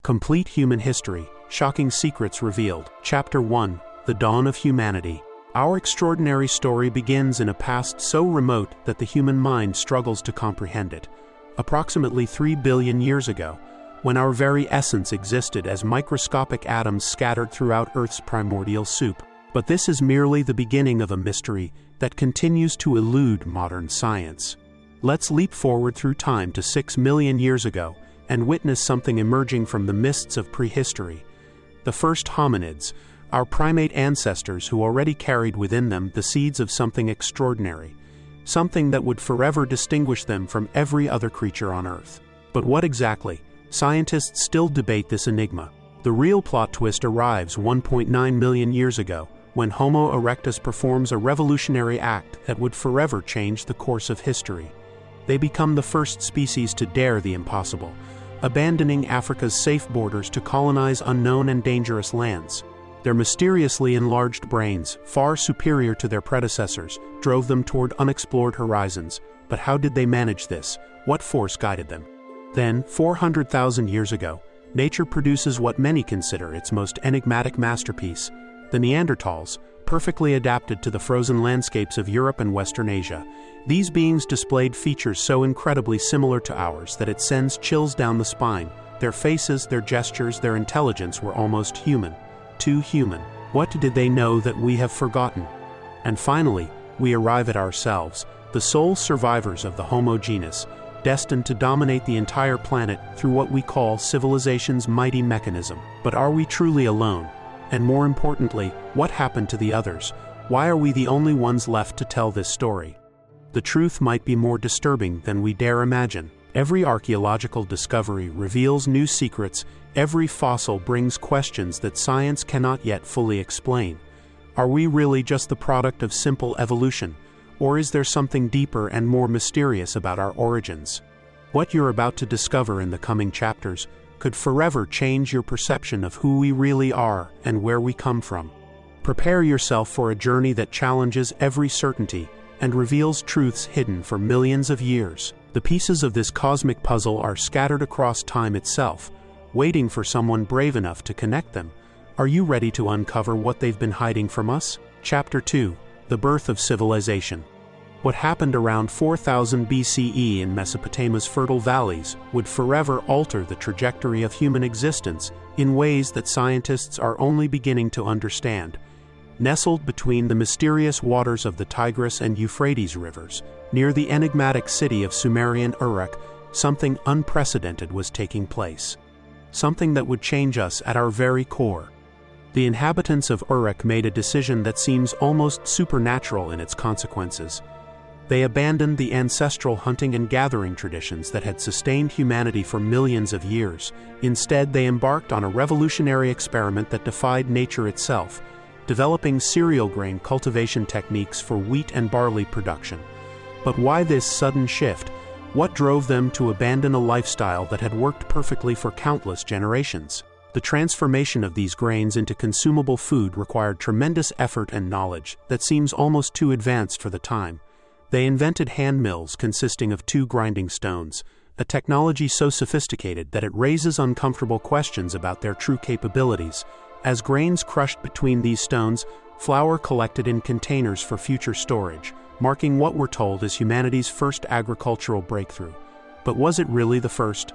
Complete Human History, Shocking Secrets Revealed. Chapter 1, The Dawn of Humanity. Our extraordinary story begins in a past so remote that the human mind struggles to comprehend it. Approximately 3 billion years ago, when our very essence existed as microscopic atoms scattered throughout Earth's primordial soup. But this is merely the beginning of a mystery that continues to elude modern science. Let's leap forward through time to 6 million years ago and witness something emerging from the mists of prehistory. The first hominids, our primate ancestors who already carried within them the seeds of something extraordinary, something that would forever distinguish them from every other creature on Earth. But what exactly? Scientists still debate this enigma. The real plot twist arrives 1.9 million years ago, when Homo erectus performs a revolutionary act that would forever change the course of history. They become the first species to dare the impossible, abandoning Africa's safe borders to colonize unknown and dangerous lands. Their mysteriously enlarged brains, far superior to their predecessors, drove them toward unexplored horizons. But how did they manage this? What force guided them? Then, 400,000 years ago, nature produces what many consider its most enigmatic masterpiece, the Neanderthals, perfectly adapted to the frozen landscapes of Europe and Western Asia. These beings displayed features so incredibly similar to ours that it sends chills down the spine. Their faces, their gestures, their intelligence were almost human. Too human. What did they know that we have forgotten? And finally, we arrive at ourselves, the sole survivors of the Homo genus, destined to dominate the entire planet through what we call civilization's mighty mechanism. But are we truly alone? And more importantly, what happened to the others? Why are we the only ones left to tell this story? The truth might be more disturbing than we dare imagine. Every archaeological discovery reveals new secrets. Every fossil brings questions that science cannot yet fully explain. Are we really just the product of simple evolution? Or is there something deeper and more mysterious about our origins? What you're about to discover in the coming chapters could forever change your perception of who we really are and where we come from. Prepare yourself for a journey that challenges every certainty and reveals truths hidden for millions of years. The pieces of this cosmic puzzle are scattered across time itself, waiting for someone brave enough to connect them. Are you ready to uncover what they've been hiding from us? Chapter 2, The Birth of Civilization. What happened around 4000 BCE in Mesopotamia's fertile valleys would forever alter the trajectory of human existence in ways that scientists are only beginning to understand. Nestled between the mysterious waters of the Tigris and Euphrates rivers, near the enigmatic city of Sumerian Uruk, something unprecedented was taking place. Something that would change us at our very core. The inhabitants of Uruk made a decision that seems almost supernatural in its consequences. They abandoned the ancestral hunting and gathering traditions that had sustained humanity for millions of years. Instead, they embarked on a revolutionary experiment that defied nature itself, developing cereal grain cultivation techniques for wheat and barley production. But why this sudden shift? What drove them to abandon a lifestyle that had worked perfectly for countless generations? The transformation of these grains into consumable food required tremendous effort and knowledge that seems almost too advanced for the time. They invented hand mills consisting of 2 grinding stones, a technology so sophisticated that it raises uncomfortable questions about their true capabilities. As grains crushed between these stones, flour collected in containers for future storage, marking what we're told is humanity's first agricultural breakthrough. But was it really the first?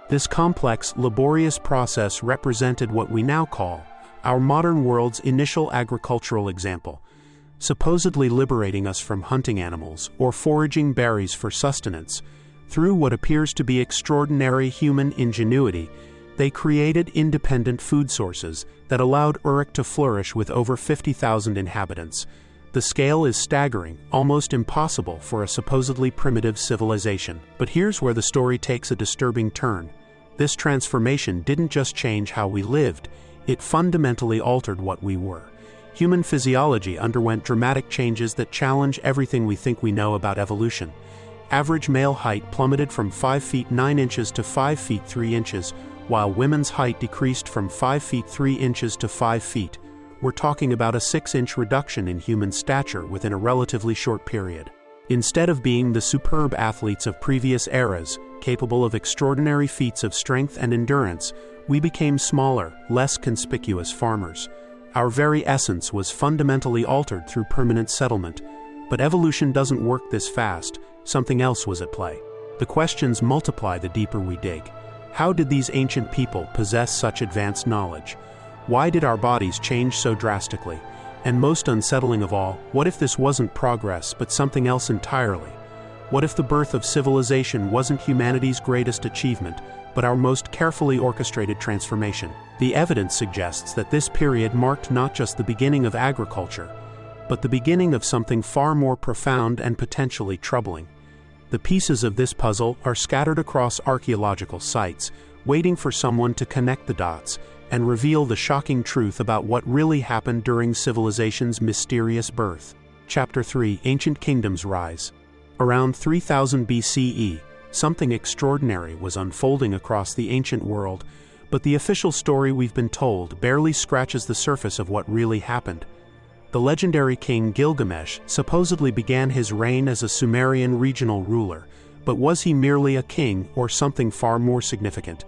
This complex, laborious process represented what we now call our modern world's initial agricultural example, supposedly liberating us from hunting animals or foraging berries for sustenance. Through what appears to be extraordinary human ingenuity, they created independent food sources that allowed Uruk to flourish with over 50,000 inhabitants. The scale is staggering, almost impossible for a supposedly primitive civilization. But here's where the story takes a disturbing turn. This transformation didn't just change how we lived, it fundamentally altered what we were. Human physiology underwent dramatic changes that challenge everything we think we know about evolution. Average male height plummeted from 5 feet 9 inches to 5 feet 3 inches, while women's height decreased from 5 feet 3 inches to 5 feet. We're talking about a 6-inch reduction in human stature within a relatively short period. Instead of being the superb athletes of previous eras, capable of extraordinary feats of strength and endurance, we became smaller, less conspicuous farmers. Our very essence was fundamentally altered through permanent settlement. But evolution doesn't work this fast. Something else was at play. The questions multiply the deeper we dig. How did these ancient people possess such advanced knowledge? Why did our bodies change so drastically? And most unsettling of all, what if this wasn't progress but something else entirely? What if the birth of civilization wasn't humanity's greatest achievement, but our most carefully orchestrated transformation? The evidence suggests that this period marked not just the beginning of agriculture, but the beginning of something far more profound and potentially troubling. The pieces of this puzzle are scattered across archaeological sites, waiting for someone to connect the dots and reveal the shocking truth about what really happened during civilization's mysterious birth. Chapter 3: Ancient Kingdoms Rise. Around 3000 BCE, something extraordinary was unfolding across the ancient world, but the official story we've been told barely scratches the surface of what really happened. The legendary king Gilgamesh supposedly began his reign as a Sumerian regional ruler, but was he merely a king or something far more significant?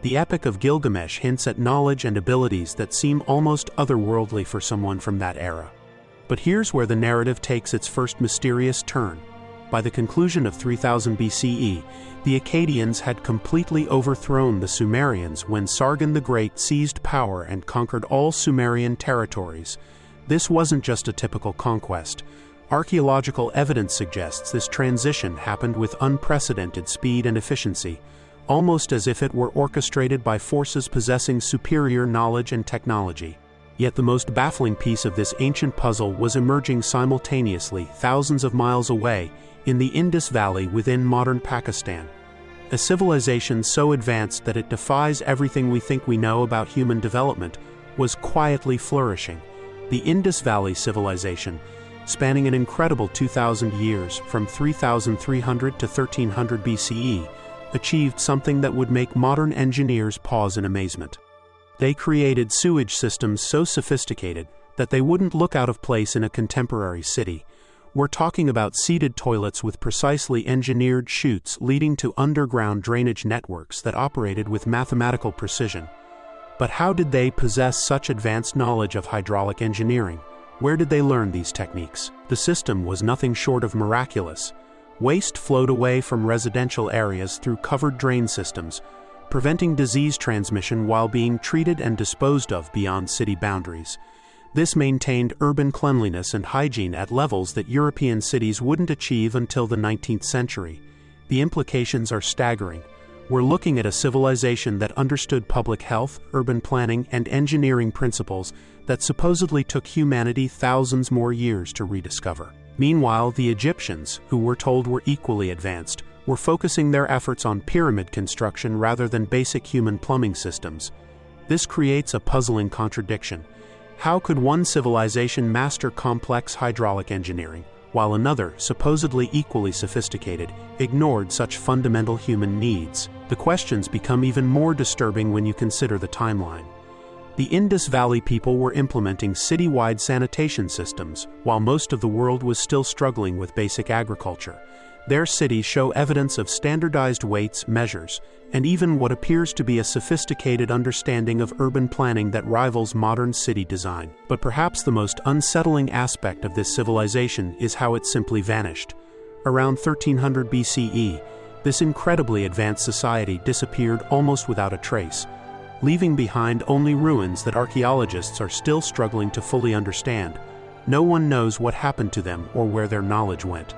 The Epic of Gilgamesh hints at knowledge and abilities that seem almost otherworldly for someone from that era. But here's where the narrative takes its first mysterious turn. By the conclusion of 3000 BCE, the Akkadians had completely overthrown the Sumerians when Sargon the Great seized power and conquered all Sumerian territories. This wasn't just a typical conquest. Archaeological evidence suggests this transition happened with unprecedented speed and efficiency, almost as if it were orchestrated by forces possessing superior knowledge and technology. Yet the most baffling piece of this ancient puzzle was emerging simultaneously, thousands of miles away, in the Indus Valley within modern Pakistan. A civilization so advanced that it defies everything we think we know about human development was quietly flourishing. The Indus Valley civilization, spanning an incredible 2,000 years from 3,300 to 1300 BCE, achieved something that would make modern engineers pause in amazement. They created sewage systems so sophisticated that they wouldn't look out of place in a contemporary city. We're talking about seated toilets with precisely engineered chutes leading to underground drainage networks that operated with mathematical precision. But how did they possess such advanced knowledge of hydraulic engineering? Where did they learn these techniques? The system was nothing short of miraculous. Waste flowed away from residential areas through covered drain systems, preventing disease transmission while being treated and disposed of beyond city boundaries. This maintained urban cleanliness and hygiene at levels that European cities wouldn't achieve until the 19th century. The implications are staggering. We're looking at a civilization that understood public health, urban planning, and engineering principles that supposedly took humanity thousands more years to rediscover. Meanwhile, the Egyptians, who we're told were equally advanced, were focusing their efforts on pyramid construction rather than basic human plumbing systems. This creates a puzzling contradiction. How could one civilization master complex hydraulic engineering, while another, supposedly equally sophisticated, ignored such fundamental human needs? The questions become even more disturbing when you consider the timeline. The Indus Valley people were implementing city-wide sanitation systems, while most of the world was still struggling with basic agriculture. Their cities show evidence of standardized weights, measures, and even what appears to be a sophisticated understanding of urban planning that rivals modern city design. But perhaps the most unsettling aspect of this civilization is how it simply vanished. Around 1300 BCE, this incredibly advanced society disappeared almost without a trace, leaving behind only ruins that archaeologists are still struggling to fully understand. No one knows what happened to them or where their knowledge went.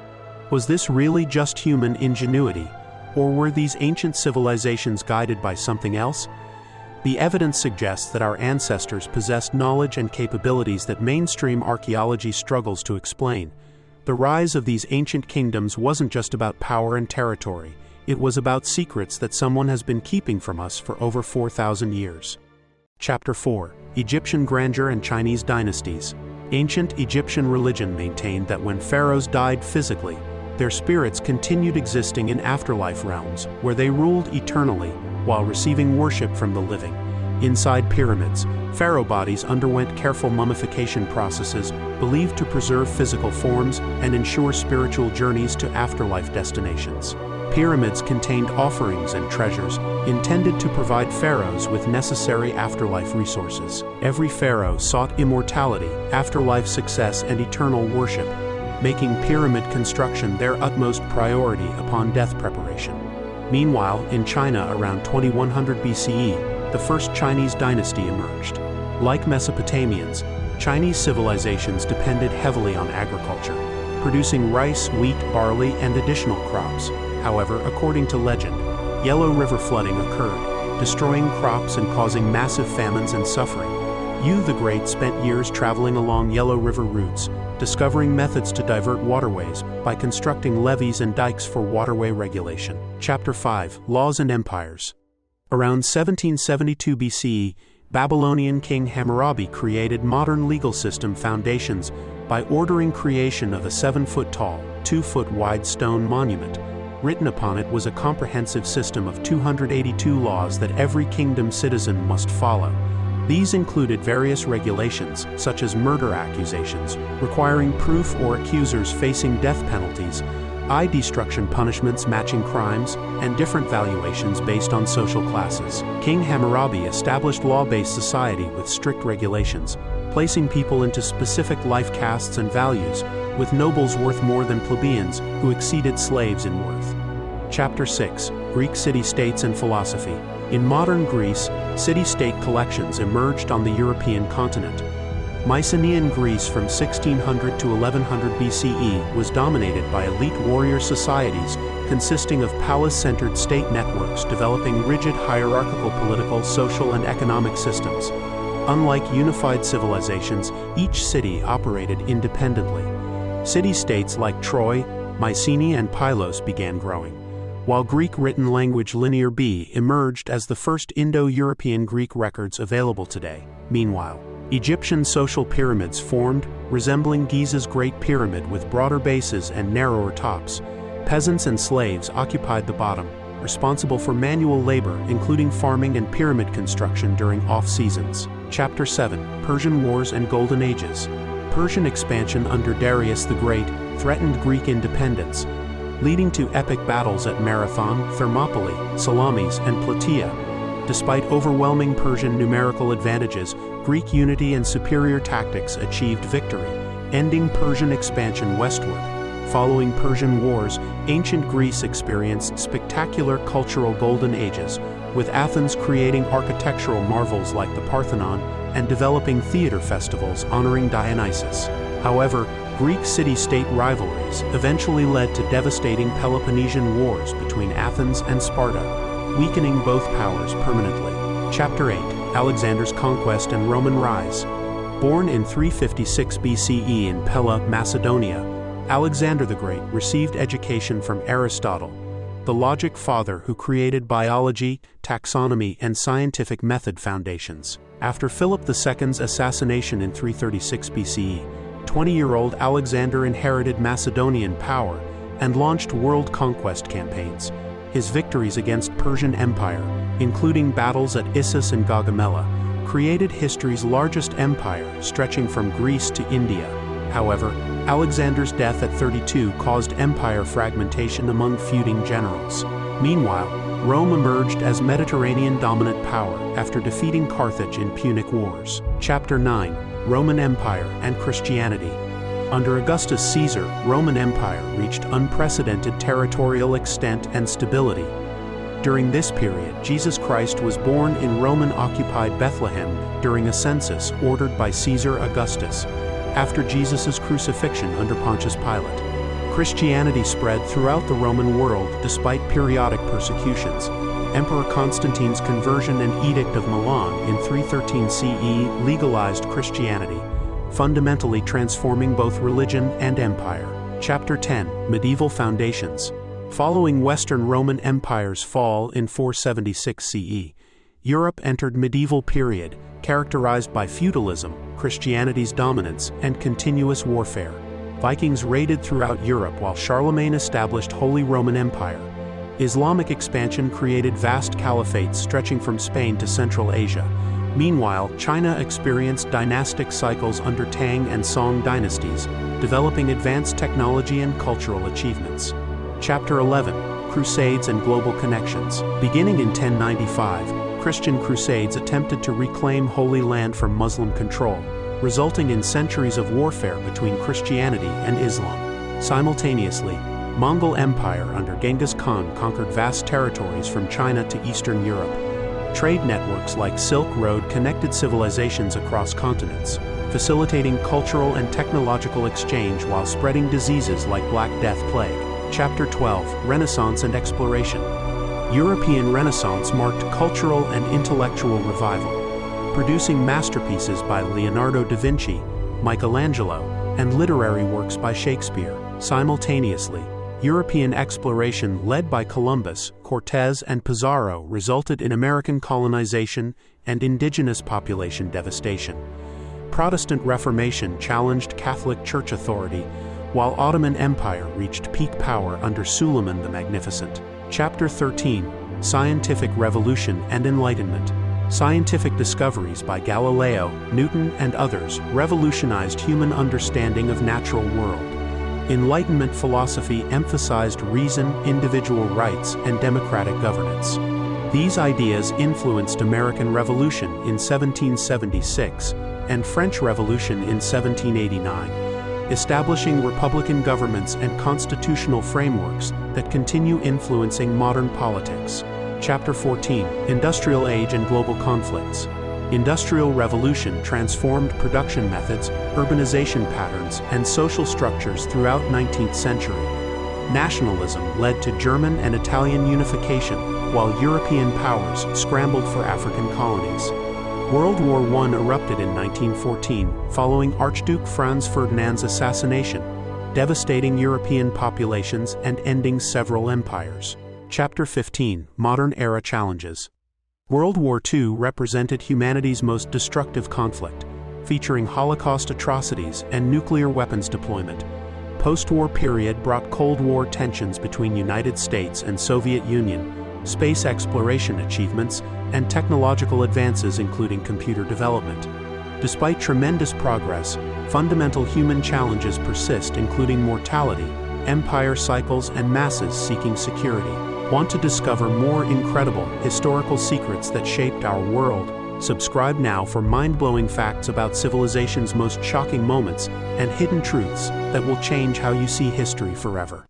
Was this really just human ingenuity, or were these ancient civilizations guided by something else? The evidence suggests that our ancestors possessed knowledge and capabilities that mainstream archaeology struggles to explain. The rise of these ancient kingdoms wasn't just about power and territory. It was about secrets that someone has been keeping from us for over 4,000 years. Chapter 4: Egyptian Grandeur and Chinese Dynasties. Ancient Egyptian religion maintained that when pharaohs died physically, their spirits continued existing in afterlife realms, where they ruled eternally while receiving worship from the living. Inside pyramids, pharaoh bodies underwent careful mummification processes believed to preserve physical forms and ensure spiritual journeys to afterlife destinations. Pyramids contained offerings and treasures intended to provide pharaohs with necessary afterlife resources. Every pharaoh sought immortality, afterlife success, and eternal worship, making pyramid construction their utmost priority upon death preparation. Meanwhile, in China around 2100 BCE, the first Chinese dynasty emerged. Like Mesopotamians, Chinese civilizations depended heavily on agriculture, producing rice, wheat, barley, and additional crops. However, according to legend, Yellow River flooding occurred, destroying crops and causing massive famines and suffering. Yu the Great spent years traveling along Yellow River routes, discovering methods to divert waterways by constructing levees and dikes for waterway regulation. Chapter 5: Laws and Empires. Around 1772 BCE, Babylonian King Hammurabi created modern legal system foundations by ordering creation of a 7-foot-tall, 2-foot-wide stone monument. Written upon it was a comprehensive system of 282 laws that every kingdom citizen must follow. These included various regulations, such as murder accusations, requiring proof or accusers facing death penalties, eye destruction punishments matching crimes, and different valuations based on social classes. King Hammurabi established law-based society with strict regulations, placing people into specific life castes and values, with nobles worth more than plebeians who exceeded slaves in worth. Chapter 6: Greek City-States and Philosophy. In modern Greece, city-state collections emerged on the European continent. Mycenaean Greece from 1600 to 1100 BCE was dominated by elite warrior societies consisting of palace-centered state networks developing rigid hierarchical political, social, and economic systems. Unlike unified civilizations, each city operated independently. City-states like Troy, Mycenae, and Pylos began growing, while Greek written language Linear B emerged as the first Indo-European Greek records available today. Meanwhile, Egyptian social pyramids formed, resembling Giza's Great Pyramid with broader bases and narrower tops. Peasants and slaves occupied the bottom, responsible for manual labor including farming and pyramid construction during off-seasons. Chapter 7: Persian Wars and Golden Ages. Persian expansion under Darius the Great threatened Greek independence, leading to epic battles at Marathon, Thermopylae, Salamis, and Plataea. Despite overwhelming Persian numerical advantages, Greek unity and superior tactics achieved victory, ending Persian expansion westward. Following Persian Wars, ancient Greece experienced spectacular cultural golden ages, with Athens creating architectural marvels like the Parthenon and developing theater festivals honoring Dionysus. However, Greek city-state rivalries eventually led to devastating Peloponnesian wars between Athens and Sparta, weakening both powers permanently. Chapter 8: Alexander's Conquest and Roman Rise. Born in 356 BCE in Pella, Macedonia, Alexander the Great received education from Aristotle, the logic father who created biology, taxonomy, and scientific method foundations. After Philip II's assassination in 336 BCE, 20-year-old Alexander inherited Macedonian power and launched world conquest campaigns. His victories against Persian Empire, including battles at Issus and Gaugamela, created history's largest empire stretching from Greece to India. However, Alexander's death at 32 caused empire fragmentation among feuding generals. Meanwhile, Rome emerged as Mediterranean dominant power after defeating Carthage in Punic Wars. Chapter 9: Roman Empire and Christianity. Under Augustus Caesar, Roman Empire reached unprecedented territorial extent and stability. During this period, Jesus Christ was born in Roman-occupied Bethlehem during a census ordered by Caesar Augustus, after Jesus' crucifixion under Pontius Pilate. Christianity spread throughout the Roman world despite periodic persecutions. Emperor Constantine's conversion and Edict of Milan in 313 CE legalized Christianity, fundamentally transforming both religion and empire. Chapter 10: Medieval Foundations. Following Western Roman Empire's fall in 476 CE, Europe entered medieval period characterized by feudalism, Christianity's dominance, and continuous warfare. Vikings raided throughout Europe while Charlemagne established Holy Roman Empire. Islamic expansion created vast caliphates stretching from Spain to Central Asia. Meanwhile, China experienced dynastic cycles under Tang and Song dynasties, developing advanced technology and cultural achievements. Chapter 11: crusades and global connections. Beginning in 1095, Christian crusades attempted to reclaim Holy Land from Muslim control, resulting in centuries of warfare between Christianity and Islam. Simultaneously, Mongol Empire under Genghis Khan conquered vast territories from China to Eastern Europe. Trade networks like Silk Road connected civilizations across continents, facilitating cultural and technological exchange while spreading diseases like Black Death plague. Chapter 12: Renaissance and Exploration. European Renaissance marked cultural and intellectual revival, producing masterpieces by Leonardo da Vinci, Michelangelo, and literary works by Shakespeare. Simultaneously, European exploration led by Columbus, Cortés, and Pizarro resulted in American colonization and indigenous population devastation. Protestant Reformation challenged Catholic Church authority, while Ottoman Empire reached peak power under Suleiman the Magnificent. Chapter 13: Scientific Revolution and Enlightenment. Scientific discoveries by Galileo, Newton, and others revolutionized human understanding of natural world. Enlightenment philosophy emphasized reason, individual rights, and democratic governance. These ideas influenced American Revolution in 1776 and French Revolution in 1789, establishing republican governments and constitutional frameworks that continue influencing modern politics. Chapter 14: Industrial Age and Global Conflicts. Industrial Revolution transformed production methods, urbanization patterns, and social structures throughout 19th century. Nationalism led to German and Italian unification, while European powers scrambled for African colonies. World War I erupted in 1914 following Archduke Franz Ferdinand's assassination, devastating European populations and ending several empires. Chapter 15: Modern Era Challenges. World War II represented humanity's most destructive conflict, featuring Holocaust atrocities and nuclear weapons deployment. Post-war period brought Cold War tensions between United States and Soviet Union, space exploration achievements, and technological advances including computer development. Despite tremendous progress, fundamental human challenges persist, including mortality, empire cycles, and masses seeking security. Want to discover more incredible historical secrets that shaped our world? Subscribe now for mind-blowing facts about civilization's most shocking moments and hidden truths that will change how you see history forever.